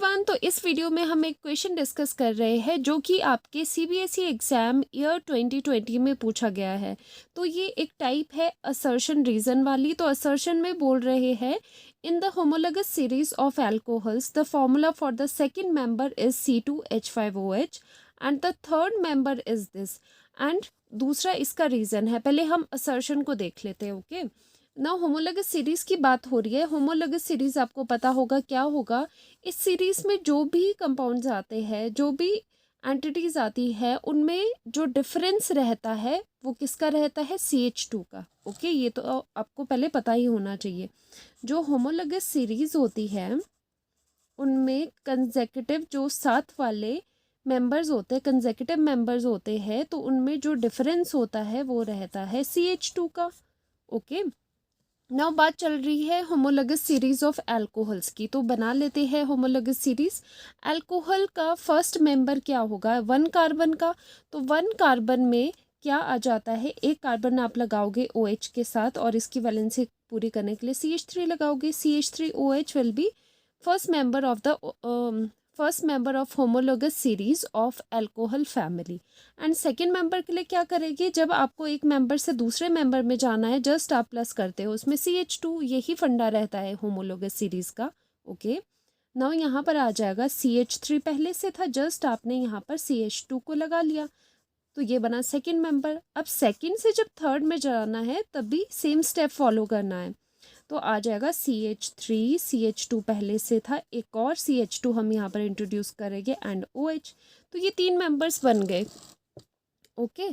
Everyone, तो इस video में हम एक क्वेश्चन डिस्कस कर रहे हैं जो कि आपके सीबीएसई एग्जाम ईयर 2020 में पूछा गया है। तो ये एक टाइप है असर्शन रीजन वाली। तो असर्शन में बोल रहे हैं in the homologous series of alcohols the formula for the second member is C2H5OH and the third member is this. And दूसरा इसका रीजन है। पहले हम असर्शन को देख लेते हैं। ओके, ना होमोलोगस सीरीज की बात हो रही है। होमोलोगस सीरीज आपको पता होगा क्या होगा। इस सीरीज में जो भी कंपाउंड्स आते हैं, जो भी एंटिटीज आती है, उनमें जो डिफरेंस रहता है वो किसका रहता है? CH2 का। ओके, ये तो आपको पहले पता ही होना चाहिए। जो होमोलोगस सीरीज होती है उनमें कंसेक्यूटिव जो साथ वाले मेंबर्स होते हैं, कंसेक्यूटिव मेंबर्स होते हैं, तो उनमें जो डिफरेंस होता है वो रहता है CH2 का। ओके, नाउ बात चल रही है होमोलोगस सीरीज ऑफ अल्कोहल्स की। तो बना लेते हैं होमोलोगस सीरीज। अल्कोहल का फर्स्ट मेंबर क्या होगा? 1 कार्बन का। तो 1 कार्बन में क्या आ जाता है? एक कार्बन आप लगाओगे OH के साथ और इसकी वैलेंसी पूरी करने के लिए CH3 लगाओगे। CH3OH will be first member of the first member of homologous series of alcohol family. And second member के लिए क्या करेगी? जब आपको एक मेंबर से दूसरे मेंबर में जाना है, जस्ट आप प्लस करते हो उसमें CH2। यही फंडा रहता है होमोलोगस सीरीज का। ओके, नाउ यहाँ पर आ जाएगा CH3 पहले से था, जस्ट आपने यहाँ पर CH2 को लगा लिया, तो ये बना सेकेंड मेंबर। अब सेकेंड से जब थर्ड में जाना है तब भी सेम स्टेप फॉलो करना है। तो आ जाएगा CH3, CH2 पहले से था, एक और CH2 हम यहाँ पर इंट्रोड्यूस करेंगे एंड OH। तो ये 3 मेंबर्स बन गए। ओके,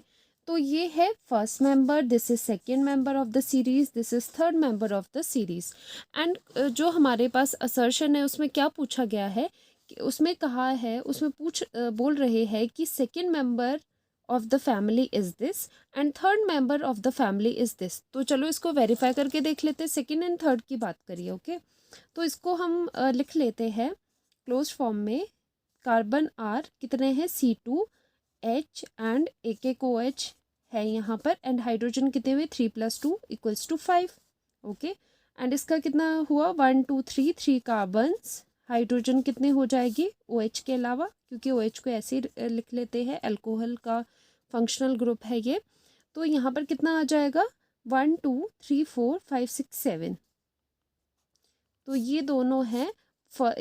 तो ये है first member, this is second member of the series, this is third member of the series. And जो हमारे पास असर्शन है उसमें क्या पूछा गया है कि उसमें कहा है, उसमें बोल रहे हैं कि second member of the family is this and third member of the family is this. तो चलो इसको वेरीफाई करके देख लेते हैं। सेकेंड एंड थर्ड की बात करिए। ओके, तो इसको हम लिख लेते हैं क्लोज फॉर्म में। कार्बन आर कितने हैं? C2H एंड एक OH है यहाँ पर। एंड हाइड्रोजन कितने हुए? 3 + 2 = 5। ओके, एंड इसका कितना हुआ? 1 2 3 3 कार्बन्स। हाइड्रोजन कितने हो जाएगी OH के अलावा, क्योंकि OH को ऐसे ही लिख लेते हैं, अल्कोहल का फंक्शनल ग्रुप है ये। तो यहाँ पर कितना आ जाएगा? 1 2 3 4 5 6 7। तो ये दोनों हैं,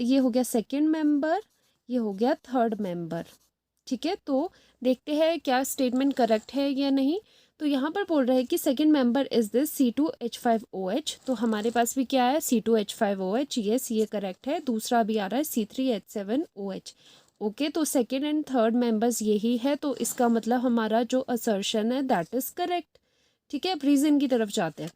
ये हो गया सेकेंड मेंबर, ये हो गया थर्ड मेंबर। ठीक है, तो देखते हैं क्या स्टेटमेंट करेक्ट है या नहीं। तो यहाँ पर बोल रहे हैं कि second member is this C2H5OH। तो हमारे पास भी क्या है? C2H5OH। यस, ये करेक्ट है। दूसरा भी आ रहा है C3H7OH। ओके, तो सेकेंड एंड थर्ड मेंबर्स यही है, तो इसका मतलब हमारा जो असर्शन है दैट इज करेक्ट। ठीक है, अब रीजन की तरफ जाते हैं।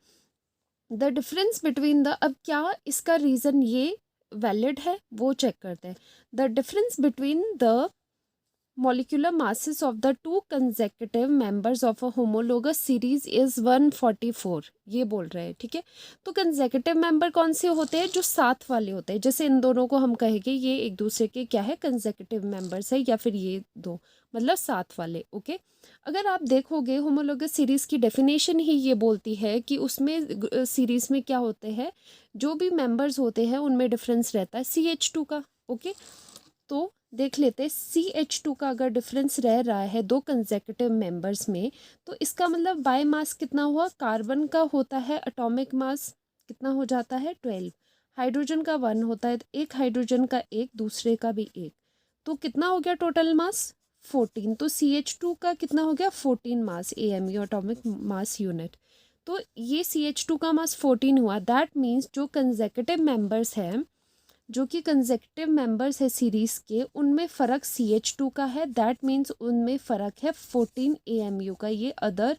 द डिफरेंस बिटवीन द, अब क्या इसका रीजन ये वैलिड है वो चेक करते हैं। The difference between the molecular masses of the two consecutive members of a homologous series is 144। ये बोल रहे हैं। ठीक है, तो कंसेक्यूटिव मेंबर कौन से होते हैं? जो साथ वाले होते हैं। जैसे इन दोनों को हम कहेंगे ये एक दूसरे के क्या है? कंसेक्यूटिव मेंबर्स है, या फिर ये दो मतलब साथ वाले। ओके, अगर आप देखोगे होमोलोगस सीरीज की डेफिनेशन ही ये बोलती है कि उसमें सीरीज में क्या होते हैं, जो भी मेंबर्स होते हैं उनमें डिफरेंस रहता है CH2 का। ओके, तो देख लेते हैं CH2 का अगर डिफरेंस रह रहा है दो कंसेक्यूटिव मेंबर्स में, तो इसका मतलब बाय मास कितना हुआ? कार्बन का होता है एटॉमिक मास कितना हो जाता है? 12। हाइड्रोजन का 1 होता है, एक हाइड्रोजन का एक, दूसरे का भी एक, तो कितना हो गया टोटल मास? 14। तो CH2 का कितना हो गया? 14 मास, AMU एटॉमिक मास यूनिट। तो ये CH2 का मास 14 हुआ। दैट मीन्स जो कंसेक्यूटिव मेंबर्स हैं, जो कि कंसेक्यूटिव मेंबर्स है सीरीज के, उनमें फ़र्क CH2 का है। दैट मीन्स उनमें फ़र्क है 14 AMU का। ये अदर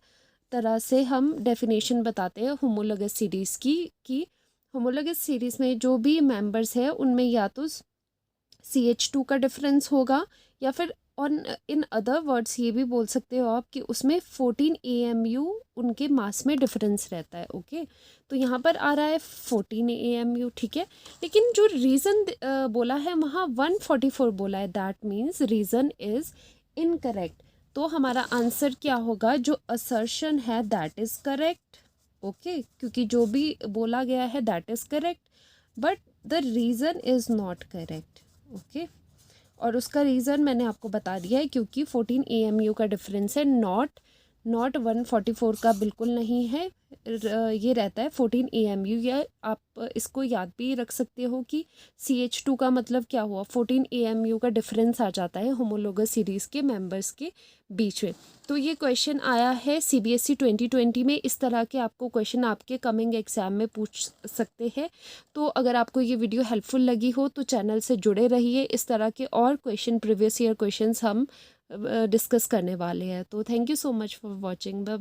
तरह से हम डेफिनेशन बताते हैं होमोलोगस सीरीज़ की, कि होमोलोगस सीरीज़ में जो भी मेंबर्स है उनमें या तो CH2 का डिफरेंस होगा, या फिर ऑन इन अदर वर्ड्स ये भी बोल सकते हो आप कि उसमें 14 AMU उनके मास में डिफरेंस रहता है। ओके, तो यहाँ पर आ रहा है 14 AMU। ठीक है, लेकिन जो रीज़न बोला है वहाँ 144 बोला है। That means reason is incorrect. तो हमारा आंसर क्या होगा? जो असर्शन है दैट इज़ करेक्ट। ओके, क्योंकि जो भी बोला गया है that is correct, but the reason is not correct. Okay. और उसका रीज़न मैंने आपको बता दिया है, क्योंकि 14 AMU का डिफरेंस है, नॉट 144 का बिल्कुल नहीं है। ये रहता है 14 AMU। या आप इसको याद भी रख सकते हो कि CH2 का मतलब क्या हुआ, 14 AMU का डिफरेंस आ जाता है होमोलोगस सीरीज़ के मेंबर्स के बीच में। तो ये क्वेश्चन आया है CBSE 2020 में। इस तरह के आपको क्वेश्चन आपके कमिंग एग्जाम में पूछ सकते हैं। तो अगर आपको ये वीडियो हेल्पफुल लगी हो तो चैनल से जुड़े रहिए। इस तरह के और क्वेश्चन, प्रीवियस ईयर क्वेश्चंस हम डिस्कस करने वाले हैं। तो thank you so much for watching. Bye bye.